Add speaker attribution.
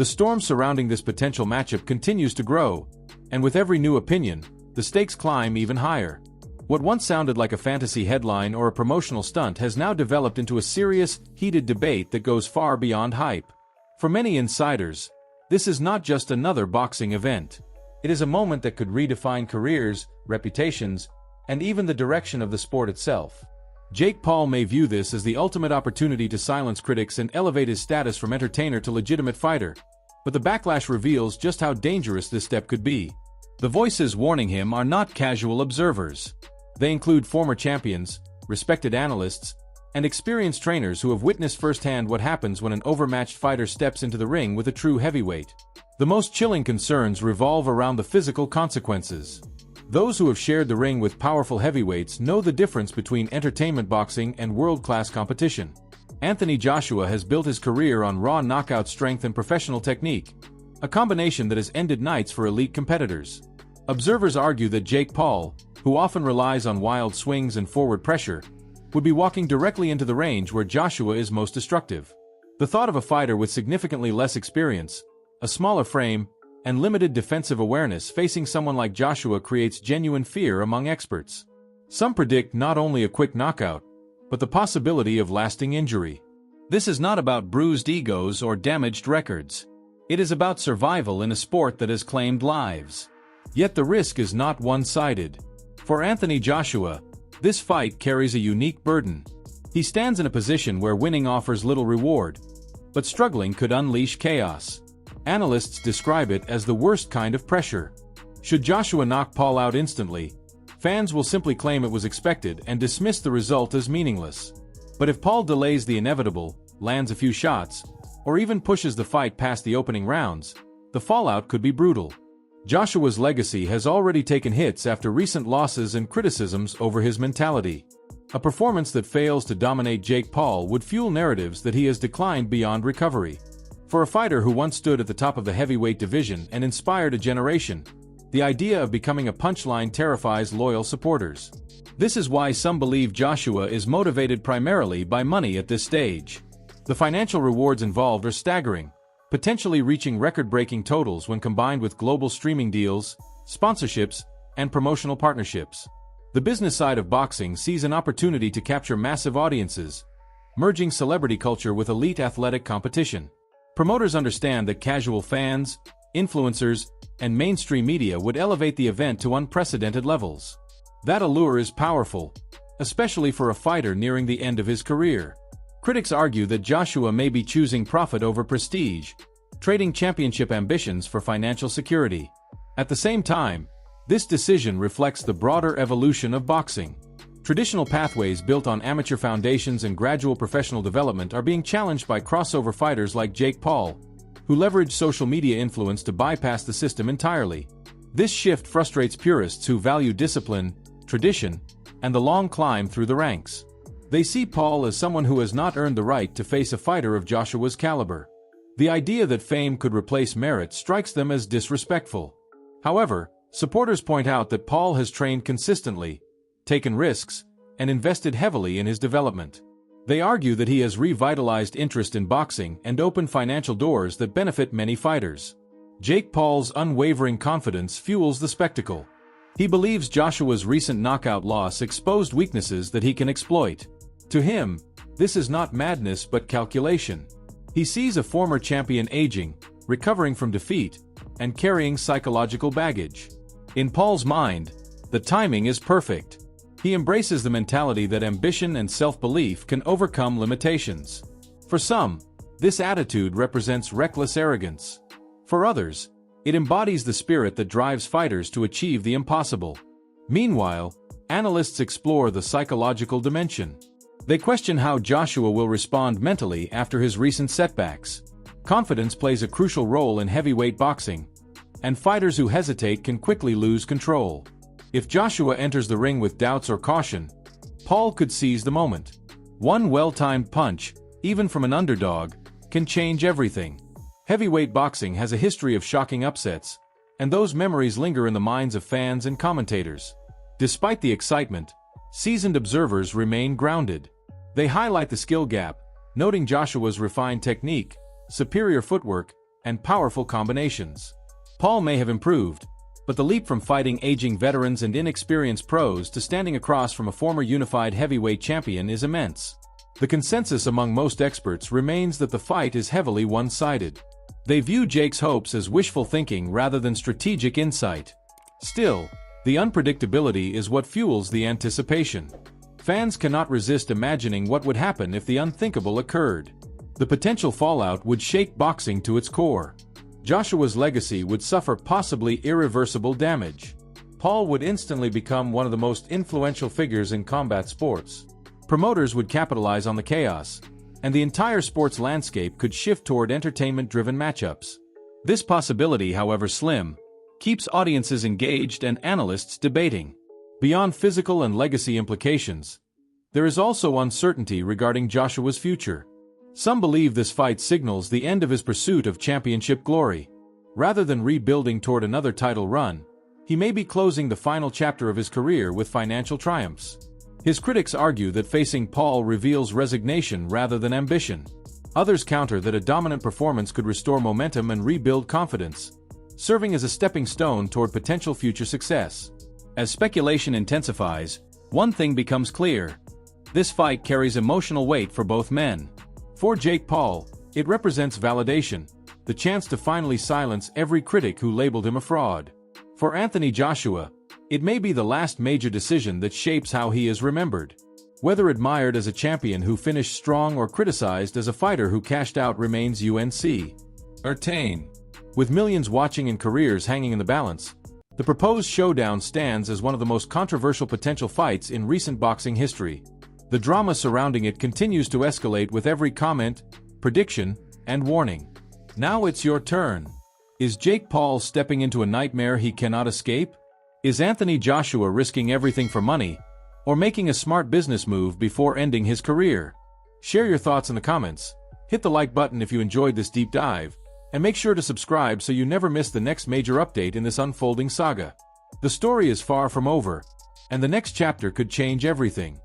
Speaker 1: The storm surrounding this potential matchup continues to grow, and with every new opinion, the stakes climb even higher. What once sounded like a fantasy headline or a promotional stunt has now developed into a serious, heated debate that goes far beyond hype. For many insiders, this is not just another boxing event. It is a moment that could redefine careers, reputations, and even the direction of the sport itself. Jake Paul may view this as the ultimate opportunity to silence critics and elevate his status from entertainer to legitimate fighter. But the backlash reveals just how dangerous this step could be. The voices warning him are not casual observers. They include former champions, respected analysts, and experienced trainers who have witnessed firsthand what happens when an overmatched fighter steps into the ring with a true heavyweight. The most chilling concerns revolve around the physical consequences. Those who have shared the ring with powerful heavyweights know the difference between entertainment boxing and world-class competition. Anthony Joshua has built his career on raw knockout strength and professional technique, a combination that has ended nights for elite competitors. Observers argue that Jake Paul, who often relies on wild swings and forward pressure, would be walking directly into the range where Joshua is most destructive. The thought of a fighter with significantly less experience, a smaller frame, and limited defensive awareness facing someone like Joshua creates genuine fear among experts. Some predict not only a quick knockout, but the possibility of lasting injury. This is not about bruised egos or damaged records. It is about survival in a sport that has claimed lives. Yet the risk is not one-sided. For Anthony Joshua, this fight carries a unique burden. He stands in a position where winning offers little reward, but struggling could unleash chaos. Analysts describe it as the worst kind of pressure. Should Joshua knock Paul out instantly, fans will simply claim it was expected and dismiss the result as meaningless. But if Paul delays the inevitable, lands a few shots, or even pushes the fight past the opening rounds, the fallout could be brutal. Joshua's legacy has already taken hits after recent losses and criticisms over his mentality. A performance that fails to dominate Jake Paul would fuel narratives that he has declined beyond recovery. For a fighter who once stood at the top of the heavyweight division and inspired a generation, the idea of becoming a punchline terrifies loyal supporters. This is why some believe Joshua is motivated primarily by money at this stage. The financial rewards involved are staggering, potentially reaching record-breaking totals when combined with global streaming deals, sponsorships, and promotional partnerships. The business side of boxing sees an opportunity to capture massive audiences, merging celebrity culture with elite athletic competition. Promoters understand that casual fans, influencers, and mainstream media would elevate the event to unprecedented levels. That allure is powerful, especially for a fighter nearing the end of his career. Critics argue that Joshua may be choosing profit over prestige, trading championship ambitions for financial security. At the same time, this decision reflects the broader evolution of boxing. Traditional pathways built on amateur foundations and gradual professional development are being challenged by crossover fighters like Jake Paul, who leverage social media influence to bypass the system entirely. This shift frustrates purists who value discipline, tradition, and the long climb through the ranks. They see Paul as someone who has not earned the right to face a fighter of Joshua's caliber. The idea that fame could replace merit strikes them as disrespectful. However, supporters point out that Paul has trained consistently, taken risks, and invested heavily in his development. They argue that he has revitalized interest in boxing and opened financial doors that benefit many fighters. Jake Paul's unwavering confidence fuels the spectacle. He believes Joshua's recent knockout loss exposed weaknesses that he can exploit. To him, this is not madness but calculation. He sees a former champion aging, recovering from defeat, and carrying psychological baggage. In Paul's mind, the timing is perfect. He embraces the mentality that ambition and self-belief can overcome limitations. For some, this attitude represents reckless arrogance. For others, it embodies the spirit that drives fighters to achieve the impossible. Meanwhile, analysts explore the psychological dimension. They question how Joshua will respond mentally after his recent setbacks. Confidence plays a crucial role in heavyweight boxing, and fighters who hesitate can quickly lose control. If Joshua enters the ring with doubts or caution, Paul could seize the moment. One well-timed punch, even from an underdog, can change everything. Heavyweight boxing has a history of shocking upsets, and those memories linger in the minds of fans and commentators. Despite the excitement, seasoned observers remain grounded. They highlight the skill gap, noting Joshua's refined technique, superior footwork, and powerful combinations. Paul may have improved, but the leap from fighting aging veterans and inexperienced pros to standing across from a former unified heavyweight champion is immense. The consensus among most experts remains that the fight is heavily one-sided. They view Jake's hopes as wishful thinking rather than strategic insight. Still, the unpredictability is what fuels the anticipation. Fans cannot resist imagining what would happen if the unthinkable occurred. The potential fallout would shake boxing to its core. Joshua's legacy would suffer possibly irreversible damage. Paul would instantly become one of the most influential figures in combat sports. Promoters would capitalize on the chaos, and the entire sports landscape could shift toward entertainment-driven matchups. This possibility, however slim, keeps audiences engaged and analysts debating. Beyond physical and legacy implications, there is also uncertainty regarding Joshua's future. Some believe this fight signals the end of his pursuit of championship glory. Rather than rebuilding toward another title run, he may be closing the final chapter of his career with financial triumphs. His critics argue that facing Paul reveals resignation rather than ambition. Others counter that a dominant performance could restore momentum and rebuild confidence, serving as a stepping stone toward potential future success. As speculation intensifies, one thing becomes clear. This fight carries emotional weight for both men. For Jake Paul, it represents validation, the chance to finally silence every critic who labeled him a fraud. For Anthony Joshua, it may be the last major decision that shapes how he is remembered. Whether admired as a champion who finished strong or criticized as a fighter who cashed out remains uncertain. With millions watching and careers hanging in the balance, the proposed showdown stands as one of the most controversial potential fights in recent boxing history. The drama surrounding it continues to escalate with every comment, prediction, and warning. Now it's your turn. Is Jake Paul stepping into a nightmare he cannot escape? Is Anthony Joshua risking everything for money, or making a smart business move before ending his career? Share your thoughts in the comments, hit the like button if you enjoyed this deep dive, and make sure to subscribe so you never miss the next major update in this unfolding saga. The story is far from over, and the next chapter could change everything.